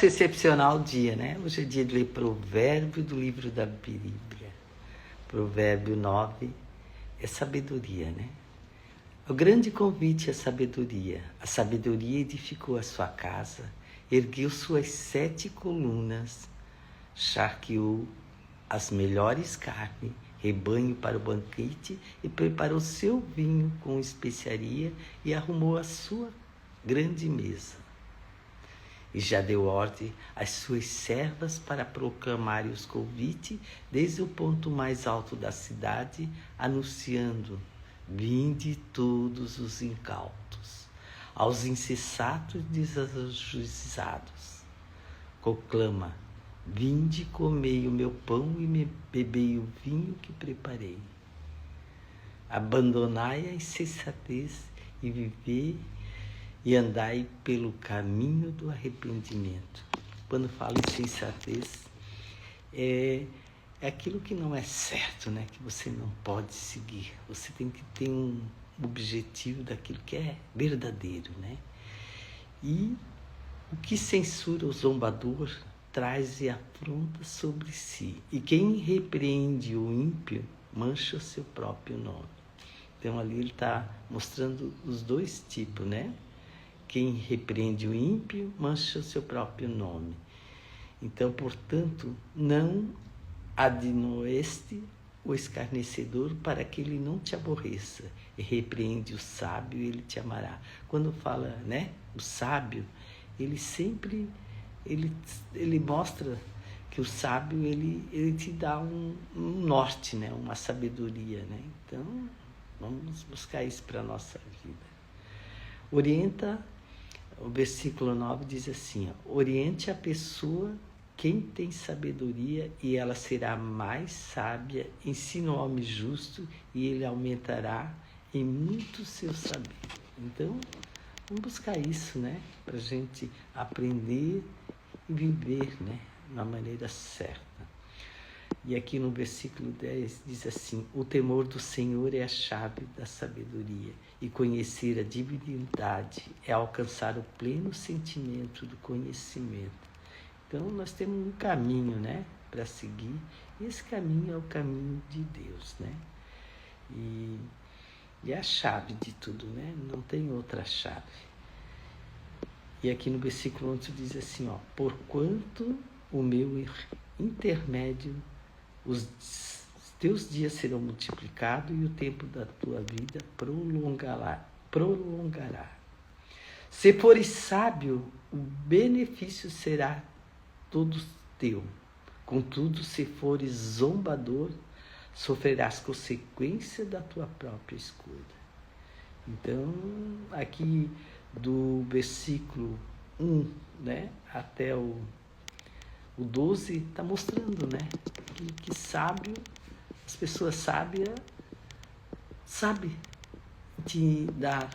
acho excepcional o dia, né? Hoje é dia de ler provérbio do livro da Bíblia. Provérbio 9 é sabedoria, né? O grande convite é sabedoria. A sabedoria edificou a sua casa, ergueu suas 7 colunas, charqueou as melhores carnes, rebanho para o banquete e preparou seu vinho com especiaria e arrumou a sua grande mesa. E já deu ordem às suas servas para proclamarem os convites desde o ponto mais alto da cidade, anunciando: vinde todos os incautos, aos insensatos desajuizados. Proclama: vinde, comei o meu pão e bebei o vinho que preparei. Abandonai a insensatez e vivei e andai pelo caminho do arrependimento. Quando falo em insensatez, é aquilo que não é certo, né? Que você não pode seguir. Você tem que ter um objetivo daquilo que é verdadeiro, né? E o que censura o zombador traz e afronta sobre si. E quem repreende o ímpio mancha o seu próprio nome. Então ali ele está mostrando os dois tipos, né? Quem repreende o ímpio mancha o seu próprio nome. Então, portanto, não admoeste o escarnecedor para que ele não te aborreça. E repreende o sábio e ele te amará. Quando fala, né, o sábio, ele sempre, ele mostra que o sábio, ele te dá um norte, né, uma sabedoria, né? Então, vamos buscar isso para a nossa vida. Orienta, o versículo 9 diz assim, ó, oriente a pessoa quem tem sabedoria e ela será mais sábia, ensina o homem justo e ele aumentará em muito seu saber. Então, vamos buscar isso, né? Para a gente aprender e viver, né? Na maneira certa. E aqui no versículo 10 diz assim, o temor do Senhor é a chave da sabedoria e conhecer a divindade é alcançar o pleno sentimento do conhecimento. Então, nós temos um caminho, né, para seguir, e esse caminho é o caminho de Deus, né? E é a chave de tudo, né? Não tem outra chave. E aqui no versículo 11 diz assim, ó, porquanto o meu intermédio, os teus dias serão multiplicados e o tempo da tua vida prolongará. Se fores sábio, o benefício será todo teu. Contudo, se fores zombador, sofrerás consequência da tua própria escolha. Então, aqui do versículo 1, né, até o 12, está mostrando, né, que sábio, as pessoas sábias sabem te dar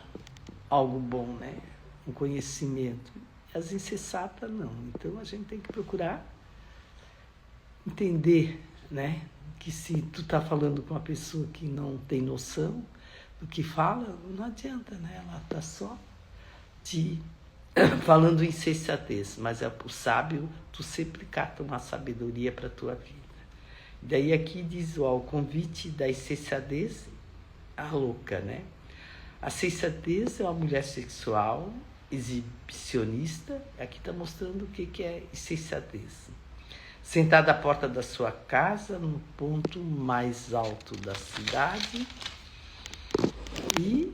algo bom, né, um conhecimento. As insensatas não. Então a gente tem que procurar entender, né, que se tu tá falando com uma pessoa que não tem noção do que fala, não adianta, né? Ela tá só te falando insensatez, mas é o sábio, tu sempre cata uma sabedoria para tua vida. Daí aqui diz, ó, o convite da insensatez, a louca, né? A sensatez é uma mulher sexual, exibicionista, aqui está mostrando o que é insensatez. Sentada à porta da sua casa, no ponto mais alto da cidade, e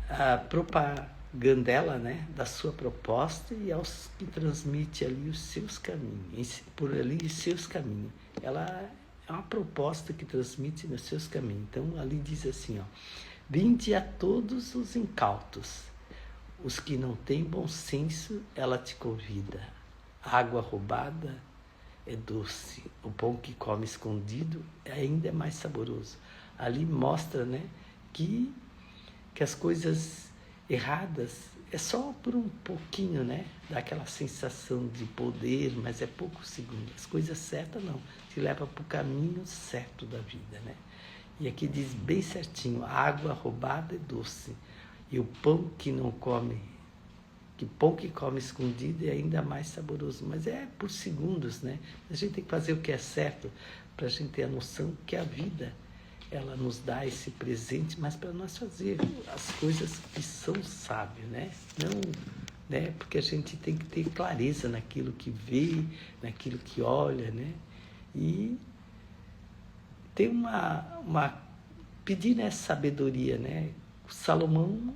a propagandela, né, da sua proposta e aos que transmite ali os seus caminhos, por ali os seus caminhos. Ela é uma proposta que transmite nos seus caminhos. Então, ali diz assim, ó, vinde a todos os incautos, os que não têm bom senso, ela te convida. A água roubada é doce, o pão que come escondido ainda é mais saboroso. Ali mostra, né, que as coisas erradas é só por um pouquinho, né, dá aquela sensação de poder, mas é pouco segundo. As coisas certas não, te leva para o caminho certo da vida, né? E aqui diz bem certinho, a água roubada é doce, e o pão que que pão que come escondido é ainda mais saboroso, mas é por segundos, né? A gente tem que fazer o que é certo para a gente ter a noção que a vida, ela nos dá esse presente, mas para nós fazer as coisas que são sábias, né? Não, né? Porque a gente tem que ter clareza naquilo que vê, naquilo que olha, né? E tem pedir essa sabedoria, né? Salomão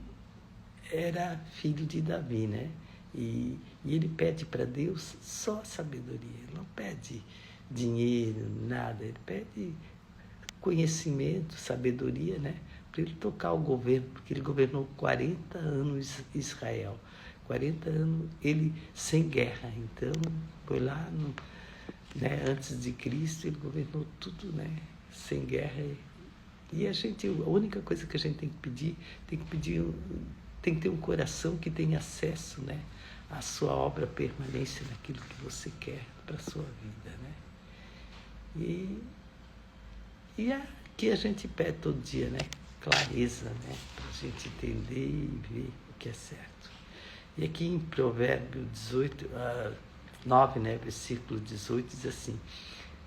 era filho de Davi, né? E ele pede para Deus só sabedoria, ele não pede dinheiro, nada, ele pede conhecimento, sabedoria, né? Para ele tocar o governo, porque ele governou 40 anos Israel, 40 anos ele sem guerra, então foi lá, né, antes de Cristo, ele governou tudo, né, sem guerra. E a única coisa que a gente tem que ter um coração que tenha acesso, né, à sua obra, permanência naquilo que você quer para a sua vida, né? E aqui a gente pede todo dia, né, clareza, né, para a gente entender e ver o que é certo. E aqui em Provérbio 9, né, versículo 18, diz assim: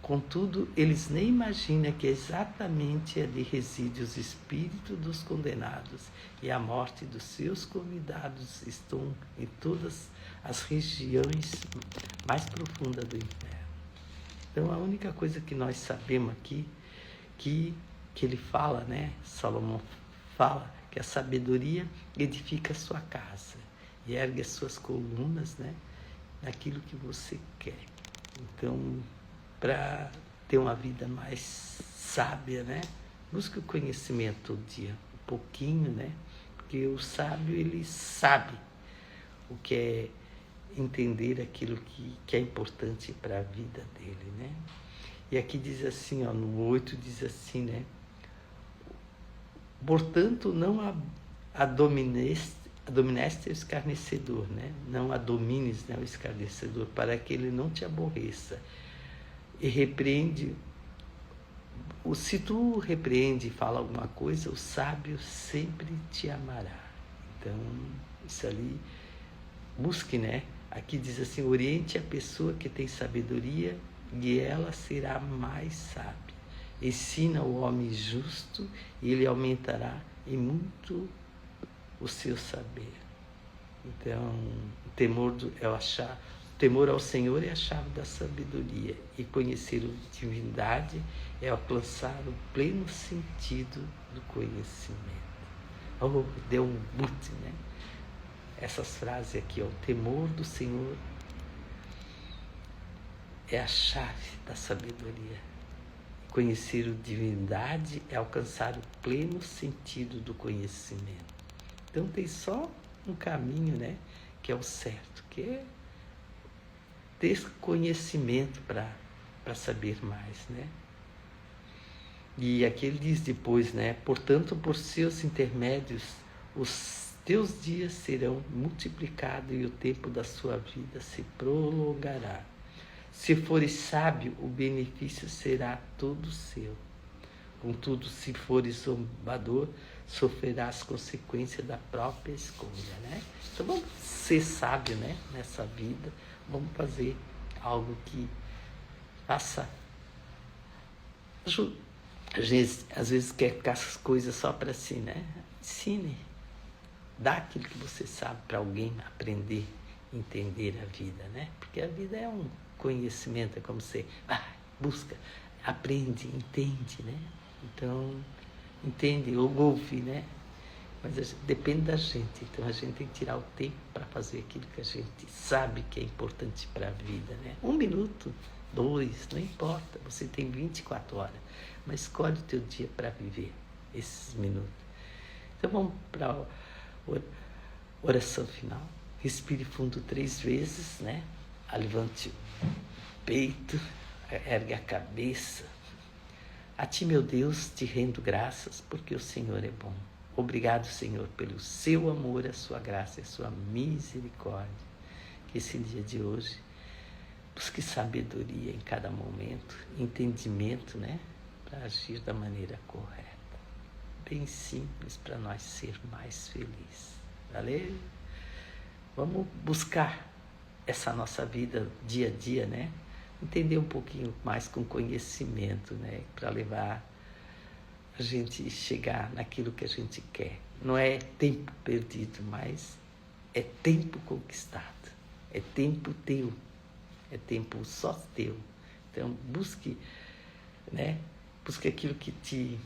contudo, eles nem imaginam que exatamente ali reside os espíritos dos condenados, e a morte dos seus convidados estão em todas as regiões mais profundas do inferno. Então, a única coisa que nós sabemos aqui, que ele fala, né? Salomão fala que a sabedoria edifica a sua casa e ergue as suas colunas, né, naquilo que você quer. Então, para ter uma vida mais sábia, né, busque o conhecimento todo dia, um pouquinho, né, porque o sábio, ele sabe o que é entender aquilo que é importante para a vida dele, né. E aqui diz assim, ó, no 8 diz assim, né, portanto, não adomineste o escarnecedor, né? Não adomines, né, o escarnecedor, para que ele não te aborreça. E repreende. Se tu repreende e fala alguma coisa, o sábio sempre te amará. Então, isso ali, busque, né? Aqui diz assim, oriente a pessoa que tem sabedoria e ela será mais sábia. Ensina o homem justo e ele aumentará em muito o seu saber. Então, o temor ao Senhor é a chave da sabedoria, e conhecer a divindade é alcançar o pleno sentido do conhecimento. Oh, deu um boot, né? Essas frases aqui, ó, o temor do Senhor é a chave da sabedoria. Conhecer a divindade é alcançar o pleno sentido do conhecimento. Então tem só um caminho, né, que é o certo, que é ter conhecimento para saber mais, né? E aqui ele diz depois, né, portanto, por seus intermédios, os teus dias serão multiplicados e o tempo da sua vida se prolongará. Se fores sábio, o benefício será todo seu. Contudo, se fores zombador, sofrerás as consequências da própria escolha, né? Então vamos ser sábios, né, nessa vida. Vamos fazer algo que faça. Às vezes quer ficar as coisas só para si, né? Ensine. Dá aquilo que você sabe para alguém aprender, entender a vida, né? Porque a vida é um conhecimento, é como você busca, aprende, entende, né? Então, entende ou ouve, né? Mas depende da gente. Então, a gente tem que tirar o tempo para fazer aquilo que a gente sabe que é importante para a vida, né? 1 minuto, 2, não importa. Você tem 24 horas. Mas escolhe o teu dia para viver esses minutos. Então, vamos para a oração final. Respire fundo 3 vezes, né? Levante o peito, ergue a cabeça. A ti, meu Deus, te rendo graças, porque o Senhor é bom. Obrigado, Senhor, pelo seu amor, a sua graça e a sua misericórdia. Que esse dia de hoje busque sabedoria em cada momento, entendimento, né, para agir da maneira correta. Bem simples para nós ser mais felizes. Valeu? Vamos buscar essa nossa vida dia a dia, né? Entender um pouquinho mais com conhecimento, né? Para levar a gente chegar naquilo que a gente quer. Não é tempo perdido, mas é tempo conquistado. É tempo teu. É tempo só teu. Então, busque, né? Busque aquilo que te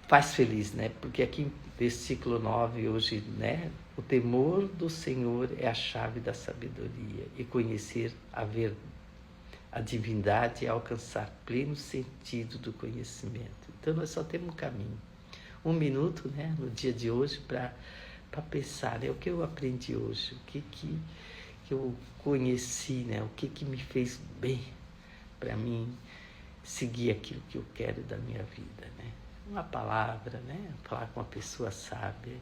faz feliz, né? Porque aqui em versículo 9, hoje, né? O temor do Senhor é a chave da sabedoria, e conhecer a divindade é alcançar pleno sentido do conhecimento. Então, nós só temos um caminho. 1 minuto, né? No dia de hoje, para pensar, né? O que eu aprendi hoje, o que eu conheci, né? O que me fez bem para mim seguir aquilo que eu quero da minha vida, né? Uma palavra, né? Falar com uma pessoa sábia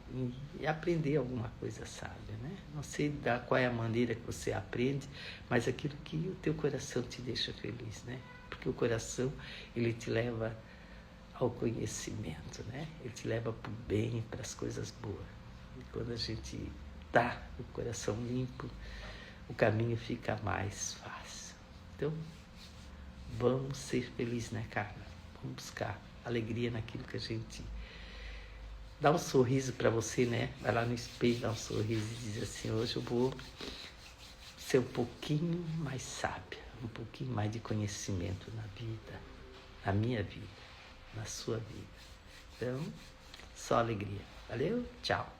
e aprender alguma coisa sábia, né? Não sei qual é a maneira que você aprende, mas aquilo que o teu coração te deixa feliz, né? Porque o coração, ele te leva ao conhecimento, né? Ele te leva para o bem, para as coisas boas. E quando a gente tá com o coração limpo, o caminho fica mais fácil. Então, vamos ser felizes, né, Carla? Vamos buscar alegria naquilo que a gente... Dá um sorriso para você, né? Vai lá no espelho, dá um sorriso e diz assim: hoje eu vou ser um pouquinho mais sábia, um pouquinho mais de conhecimento na vida, na minha vida, na sua vida. Então, só alegria. Valeu? Tchau.